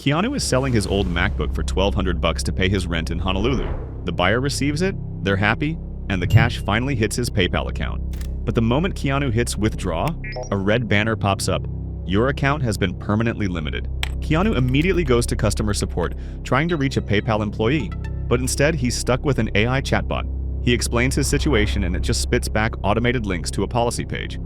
Keanu is selling his old MacBook for $1,200 to pay his rent in Honolulu. The buyer receives it, they're happy, and the cash finally hits his PayPal account. But the moment Keanu hits withdraw, a red banner pops up. Your account has been permanently limited. Keanu immediately goes to customer support, trying to reach a PayPal employee, but instead he's stuck with an AI chatbot. He explains his situation and it just spits back automated links to a policy page.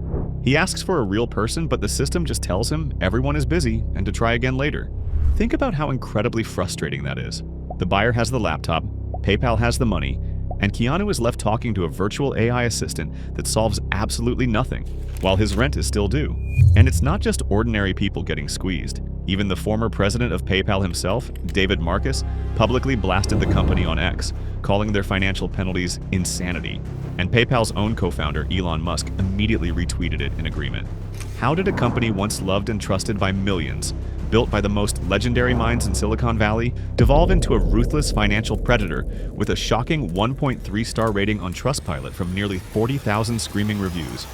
He asks for a real person, but the system just tells him everyone is busy and to try again later. Think about how incredibly frustrating that is. The buyer has the laptop, PayPal has the money, and Keanu is left talking to a virtual AI assistant that solves absolutely nothing, while his rent is still due. And it's not just ordinary people getting squeezed. Even the former president of PayPal himself, David Marcus, publicly blasted the company on X, calling their financial penalties insanity. And PayPal's own co-founder, Elon Musk, immediately retweeted it in agreement. How did a company once loved and trusted by millions, built by the most legendary minds in Silicon Valley, devolve into a ruthless financial predator with a shocking 1.3-star rating on Trustpilot from nearly 40,000 screaming reviews?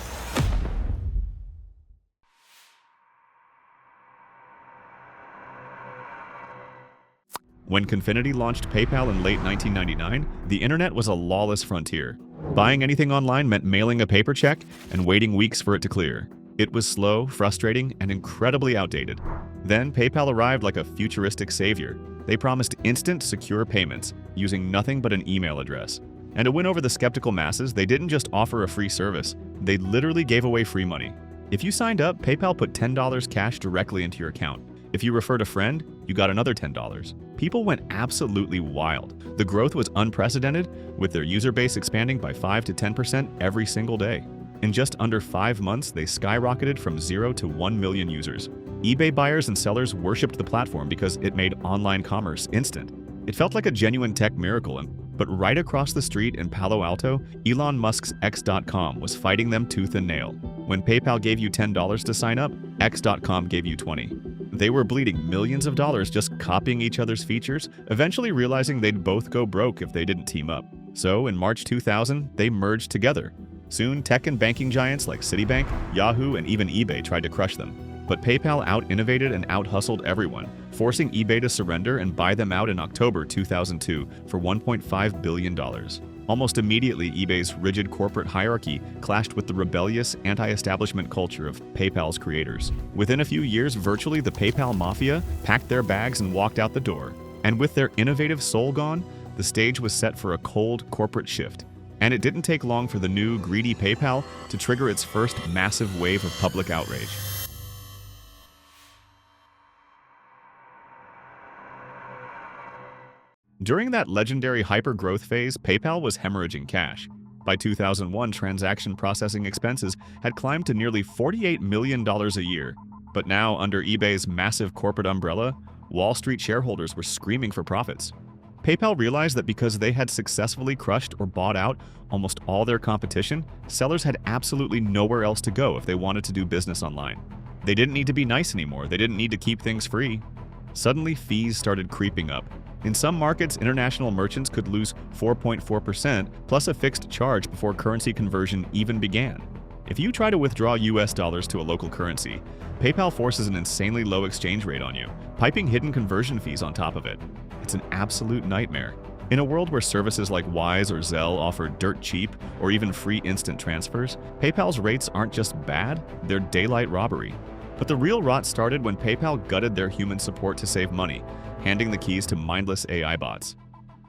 When Confinity launched PayPal in late 1999, the internet was a lawless frontier. Buying anything online meant mailing a paper check and waiting weeks for it to clear. It was slow, frustrating, and incredibly outdated. Then PayPal arrived like a futuristic savior. They promised instant, secure payments, using nothing but an email address. And to win over the skeptical masses, they didn't just offer a free service, they literally gave away free money. If you signed up, PayPal put $10 cash directly into your account. If you referred a friend, you got another $10. People went absolutely wild. The growth was unprecedented, with their user base expanding by 5 to 10% every single day. In just under 5 months, they skyrocketed from 0 to 1 million users. eBay buyers and sellers worshipped the platform because it made online commerce instant. It felt like a genuine tech miracle, but right across the street in Palo Alto, Elon Musk's X.com was fighting them tooth and nail. When PayPal gave you $10 to sign up, X.com gave you $20. They were bleeding millions of dollars just copying each other's features, eventually realizing they'd both go broke if they didn't team up. So in March 2000, they merged together. Soon, tech and banking giants like Citibank, Yahoo, and even eBay tried to crush them. But PayPal out-innovated and out-hustled everyone, forcing eBay to surrender and buy them out in October 2002 for $1.5 billion. Almost immediately, eBay's rigid corporate hierarchy clashed with the rebellious, anti-establishment culture of PayPal's creators. Within a few years, virtually the PayPal mafia packed their bags and walked out the door. And with their innovative soul gone, the stage was set for a cold corporate shift. And it didn't take long for the new, greedy PayPal to trigger its first massive wave of public outrage. During that legendary hyper-growth phase, PayPal was hemorrhaging cash. By 2001, transaction processing expenses had climbed to nearly $48 million a year. But now, under eBay's massive corporate umbrella, Wall Street shareholders were screaming for profits. PayPal realized that because they had successfully crushed or bought out almost all their competition, sellers had absolutely nowhere else to go if they wanted to do business online. They didn't need to be nice anymore, they didn't need to keep things free. Suddenly, fees started creeping up. In some markets, international merchants could lose 4.4% plus a fixed charge before currency conversion even began. If you try to withdraw US dollars to a local currency, PayPal forces an insanely low exchange rate on you, piping hidden conversion fees on top of it. It's an absolute nightmare. In a world where services like Wise or Zelle offer dirt cheap or even free instant transfers, PayPal's rates aren't just bad, they're daylight robbery. But the real rot started when PayPal gutted their human support to save money, handing the keys to mindless AI bots.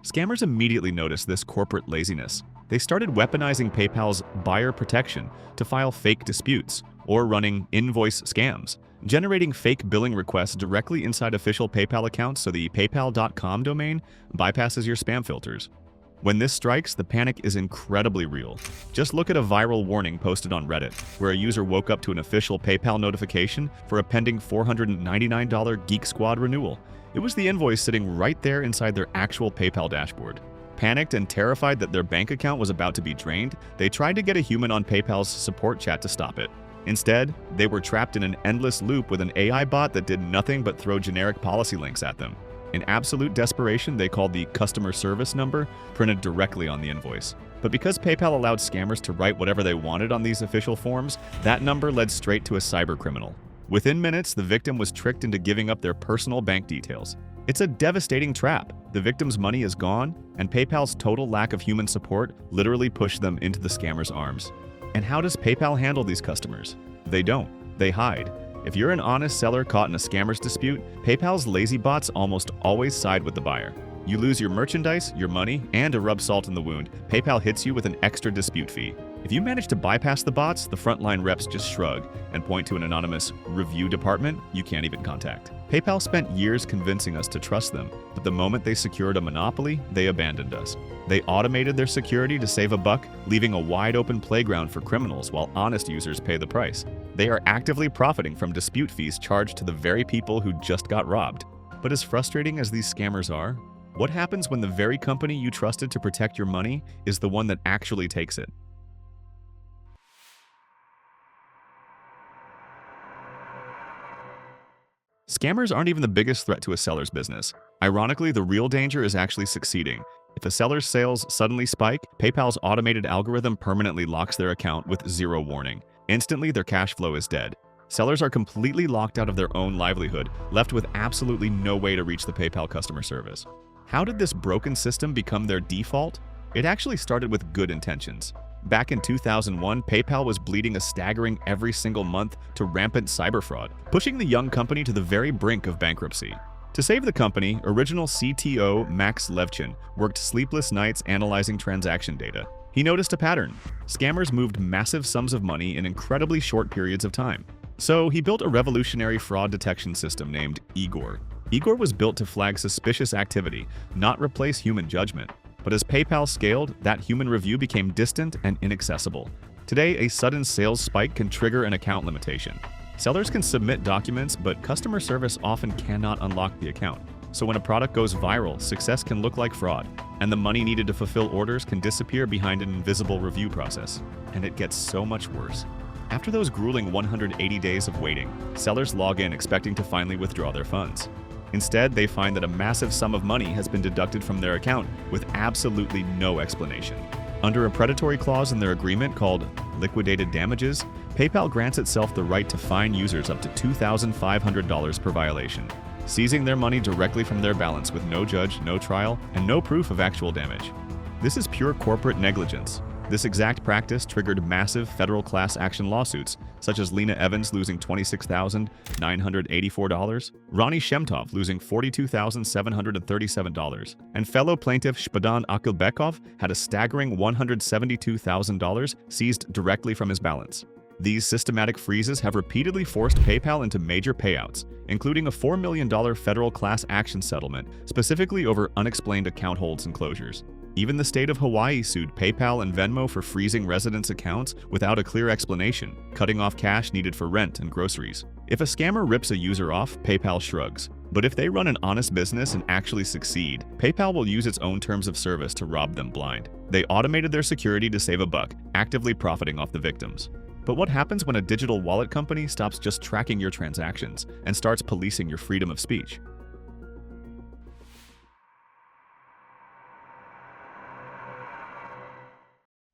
Scammers immediately noticed this corporate laziness. They started weaponizing PayPal's buyer protection to file fake disputes, or running invoice scams, generating fake billing requests directly inside official PayPal accounts so the paypal.com domain bypasses your spam filters. When this strikes, the panic is incredibly real. Just look at a viral warning posted on Reddit, where a user woke up to an official PayPal notification for a pending $499 Geek Squad renewal. It was the invoice sitting right there inside their actual PayPal dashboard. Panicked and terrified that their bank account was about to be drained, they tried to get a human on PayPal's support chat to stop it. Instead, they were trapped in an endless loop with an AI bot that did nothing but throw generic policy links at them. In absolute desperation, they called the customer service number printed directly on the invoice. But because PayPal allowed scammers to write whatever they wanted on these official forms, that number led straight to a cybercriminal. Within minutes, the victim was tricked into giving up their personal bank details. It's a devastating trap. The victim's money is gone, and PayPal's total lack of human support literally pushed them into the scammer's arms. And how does PayPal handle these customers? They don't. They hide. If you're an honest seller caught in a scammer's dispute, PayPal's lazy bots almost always side with the buyer. You lose your merchandise, your money, and to rub salt in the wound, PayPal hits you with an extra dispute fee. If you manage to bypass the bots, the frontline reps just shrug and point to an anonymous review department you can't even contact. PayPal spent years convincing us to trust them, but the moment they secured a monopoly, they abandoned us. They automated their security to save a buck, leaving a wide-open playground for criminals while honest users pay the price. They are actively profiting from dispute fees charged to the very people who just got robbed. But as frustrating as these scammers are, what happens when the very company you trusted to protect your money is the one that actually takes it? Scammers aren't even the biggest threat to a seller's business. Ironically, the real danger is actually succeeding. If a seller's sales suddenly spike, PayPal's automated algorithm permanently locks their account with zero warning. Instantly, their cash flow is dead. Sellers are completely locked out of their own livelihood, left with absolutely no way to reach the PayPal customer service. How did this broken system become their default? It actually started with good intentions. Back in 2001, PayPal was bleeding a staggering every single month to rampant cyber fraud, pushing the young company to the very brink of bankruptcy. To save the company, original CTO Max Levchin worked sleepless nights analyzing transaction data. He noticed a pattern. Scammers moved massive sums of money in incredibly short periods of time. So he built a revolutionary fraud detection system named Igor. Igor was built to flag suspicious activity, not replace human judgment. But as PayPal scaled, that human review became distant and inaccessible. Today, a sudden sales spike can trigger an account limitation. Sellers can submit documents, but customer service often cannot unlock the account. So when a product goes viral, success can look like fraud, and the money needed to fulfill orders can disappear behind an invisible review process. And it gets so much worse. After those grueling 180 days of waiting, sellers log in expecting to finally withdraw their funds. Instead, they find that a massive sum of money has been deducted from their account with absolutely no explanation. Under a predatory clause in their agreement called liquidated damages, PayPal grants itself the right to fine users up to $2,500 per violation, seizing their money directly from their balance with no judge, no trial, and no proof of actual damage. This is pure corporate negligence. This exact practice triggered massive federal class action lawsuits, such as Lena Evans losing $26,984, Ronnie Shemtov losing $42,737, and fellow plaintiff Shpadan Akilbekov had a staggering $172,000 seized directly from his balance. These systematic freezes have repeatedly forced PayPal into major payouts, including a $4 million federal class action settlement specifically over unexplained account holds and closures. Even the state of Hawaii sued PayPal and Venmo for freezing residents' accounts without a clear explanation, cutting off cash needed for rent and groceries. If a scammer rips a user off, PayPal shrugs. But if they run an honest business and actually succeed, PayPal will use its own terms of service to rob them blind. They automated their security to save a buck, actively profiting off the victims. But what happens when a digital wallet company stops just tracking your transactions and starts policing your freedom of speech?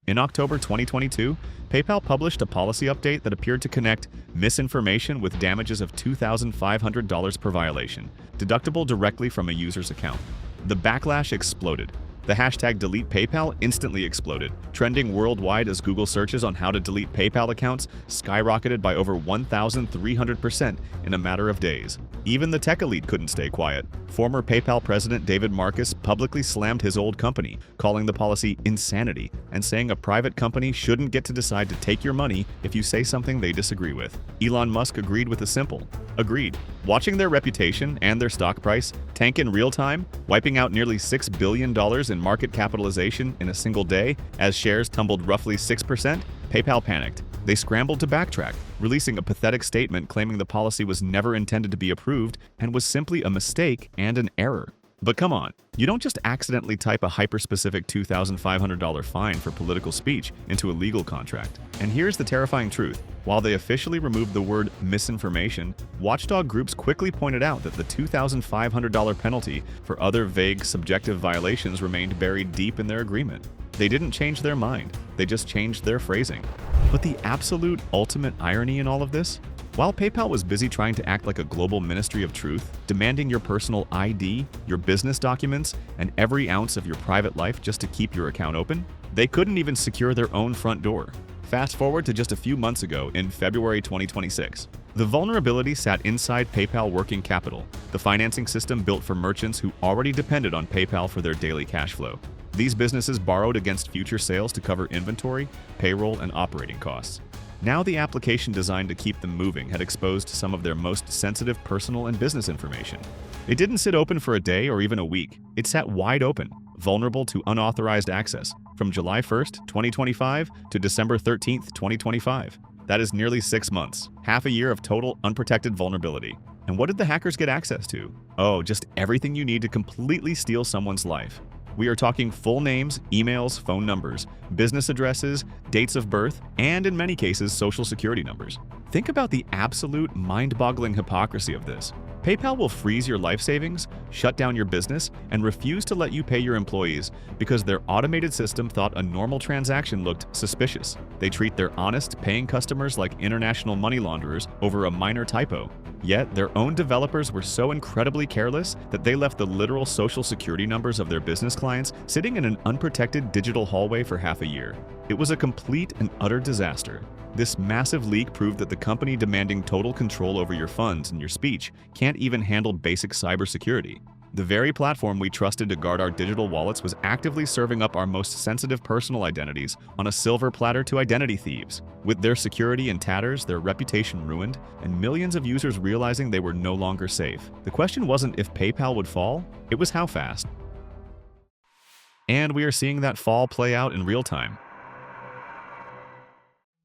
In October 2022, PayPal published a policy update that appeared to connect misinformation with damages of $2,500 per violation, deductible directly from a user's account. The backlash exploded. The hashtag #DeletePayPal instantly exploded, trending worldwide as Google searches on how to delete PayPal accounts skyrocketed by over 1,300% in a matter of days. Even the tech elite couldn't stay quiet. Former PayPal president David Marcus publicly slammed his old company, calling the policy insanity and saying a private company shouldn't get to decide to take your money if you say something they disagree with. Elon Musk agreed with the simple agreed. Watching their reputation and their stock price tank in real time, wiping out nearly $6 billion in market capitalization in a single day as shares tumbled roughly 6%, PayPal panicked. They scrambled to backtrack, releasing a pathetic statement claiming the policy was never intended to be approved and was simply a mistake and an error. But come on, you don't just accidentally type a hyper-specific $2,500 fine for political speech into a legal contract. And here's the terrifying truth. While they officially removed the word misinformation, watchdog groups quickly pointed out that the $2,500 penalty for other vague, subjective violations remained buried deep in their agreement. They didn't change their mind, they just changed their phrasing. But the absolute ultimate irony in all of this? While PayPal was busy trying to act like a global ministry of truth, demanding your personal ID, your business documents, and every ounce of your private life just to keep your account open, they couldn't even secure their own front door. Fast forward to just a few months ago in February 2026. The vulnerability sat inside PayPal Working Capital, the financing system built for merchants who already depended on PayPal for their daily cash flow. These businesses borrowed against future sales to cover inventory, payroll, and operating costs. Now the application designed to keep them moving had exposed some of their most sensitive personal and business information. It didn't sit open for a day or even a week. It sat wide open, vulnerable to unauthorized access, from July 1st, 2025 to December 13th, 2025. That is nearly 6 months, half a year of total unprotected vulnerability. And what did the hackers get access to? Oh, just everything you need to completely steal someone's life. We are talking full names, emails, phone numbers, business addresses, dates of birth, and in many cases, social security numbers. Think about the absolute mind-boggling hypocrisy of this. PayPal will freeze your life savings, shut down your business, and refuse to let you pay your employees because their automated system thought a normal transaction looked suspicious. They treat their honest, paying customers like international money launderers over a minor typo. Yet, their own developers were so incredibly careless that they left the literal social security numbers of their business clients sitting in an unprotected digital hallway for half a year. It was a complete and utter disaster. This massive leak proved that the company demanding total control over your funds and your speech can't even handle basic cybersecurity. The very platform we trusted to guard our digital wallets was actively serving up our most sensitive personal identities on a silver platter to identity thieves. With their security in tatters, their reputation ruined, and millions of users realizing they were no longer safe. The question wasn't if PayPal would fall, it was how fast. And we are seeing that fall play out in real time.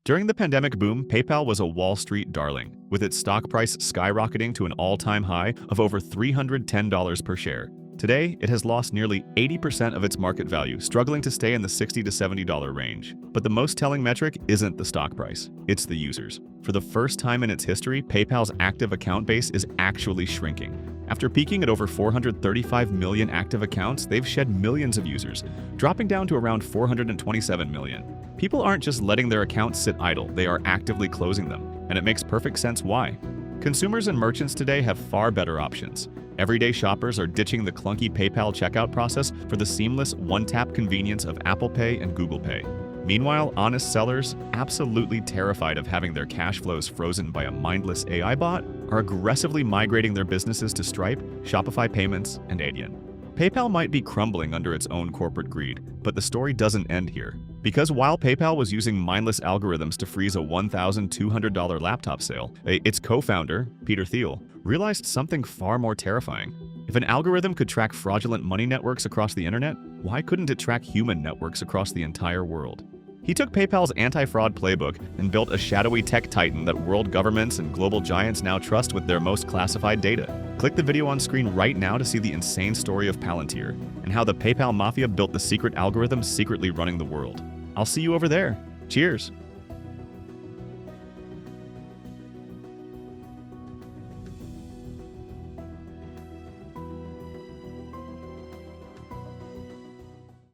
During the pandemic boom, PayPal was a Wall Street darling, with its stock price skyrocketing to an all-time high of over $310 per share. Today, it has lost nearly 80% of its market value, struggling to stay in the $60 to $70 range. But the most telling metric isn't the stock price, it's the users. For the first time in its history, PayPal's active account base is actually shrinking. After peaking at over 435 million active accounts, they've shed millions of users, dropping down to around 427 million. People aren't just letting their accounts sit idle, they are actively closing them. And it makes perfect sense why. Consumers and merchants today have far better options. Everyday shoppers are ditching the clunky PayPal checkout process for the seamless one-tap convenience of Apple Pay and Google Pay. Meanwhile, honest sellers, absolutely terrified of having their cash flows frozen by a mindless AI bot, are aggressively migrating their businesses to Stripe, Shopify Payments, and Adyen. PayPal might be crumbling under its own corporate greed, but the story doesn't end here. Because while PayPal was using mindless algorithms to freeze a $1,200 laptop sale, its co-founder, Peter Thiel, realized something far more terrifying. If an algorithm could track fraudulent money networks across the internet, why couldn't it track human networks across the entire world? He took PayPal's anti-fraud playbook and built a shadowy tech titan that world governments and global giants now trust with their most classified data. Click the video on screen right now to see the insane story of Palantir and how the PayPal mafia built the secret algorithms secretly running the world. I'll see you over there. Cheers!